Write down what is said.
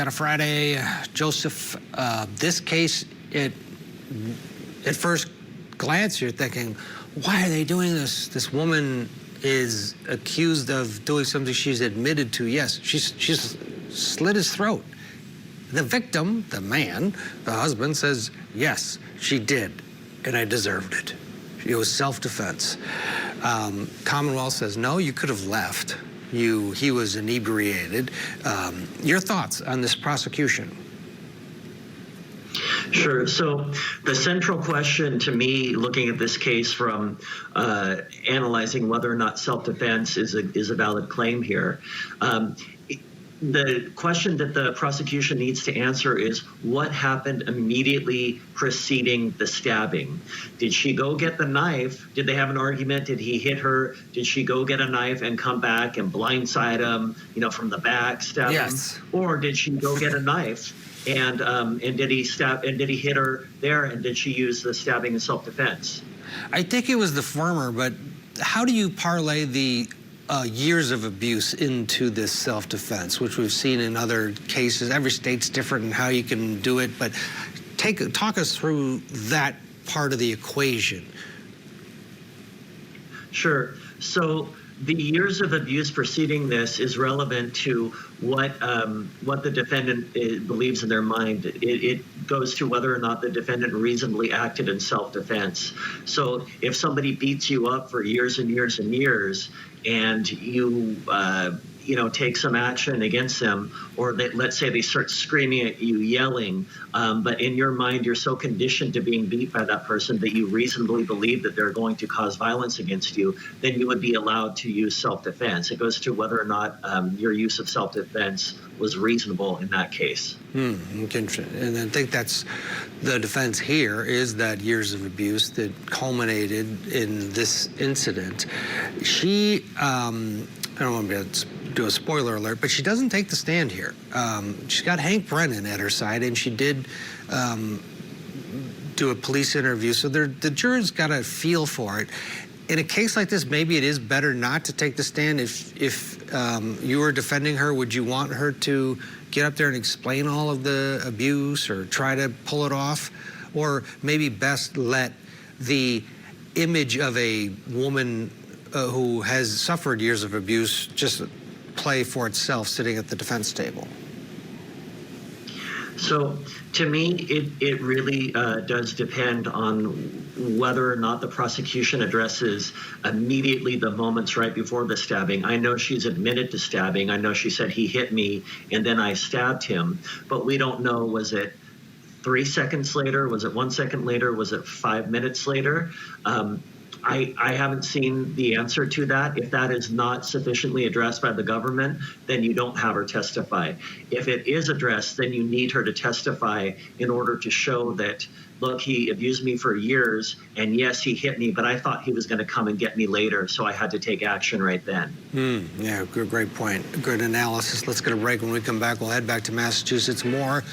On a Friday, Joseph, this case, at first glance, you're thinking, why are they doing this? This woman is accused of doing something she's admitted to. Yes, she's slit his throat. The victim, the man, the husband, says, yes, she did, and I deserved it. It was self-defense. Commonwealth says, no, you could have left. He was inebriated. Your thoughts on this prosecution? Sure. So the central question to me, looking at this case from analyzing whether or not self-defense is a valid claim here, the question that the prosecution needs to answer is what happened immediately preceding the stabbing. Did she go get the knife? Did they have an argument? Did he hit her? Did she go get a knife and come back and blindside him, from the back, stab him? Or did she go get a knife and did he stab and did he hit her there, and did she use the stabbing as self-defense? I think it was the former, but how do you parlay the years of abuse into this self-defense, which we've seen in other cases? Every state's different in how you can do it, but talk us through that part of the equation. Sure. So the years of abuse preceding this is relevant to what the defendant believes in their mind. It goes to whether or not the defendant reasonably acted in self-defense. So if somebody beats you up for years and years and years, and you take some action against them, or let's say they start screaming at you, yelling, but in your mind you're so conditioned to being beat by that person that you reasonably believe that they're going to cause violence against you, then you would be allowed to use self-defense. It goes to whether or not your use of self-defense was reasonable in that case. Interesting. And I think that's the defense here, is that years of abuse that culminated in this incident. She, I don't want to do a spoiler alert, but she doesn't take the stand here. She's got Hank Brennan at her side, and she did do a police interview, so the jurors got a feel for it. In a case like this, maybe it is better not to take the stand. If you were defending her, would you want her to get up there and explain all of the abuse or try to pull it off? Or maybe best let the image of a woman who has suffered years of abuse just play for itself sitting at the defense table? So to me, it really does depend on whether or not the prosecution addresses immediately the moments right before the stabbing. I know she's admitted to stabbing. I know she said he hit me and then I stabbed him, but we don't know, was it 3 seconds later? Was it 1 second later? Was it 5 minutes later? I haven't seen the answer to that. If that is not sufficiently addressed by the government, then you don't have her testify. If it is addressed, then you need her to testify in order to show that, look, he abused me for years, and yes, he hit me, but I thought he was going to come and get me later, so I had to take action right then. Yeah, great point. Good analysis. Let's get a break. When we come back, we'll head back to Massachusetts. More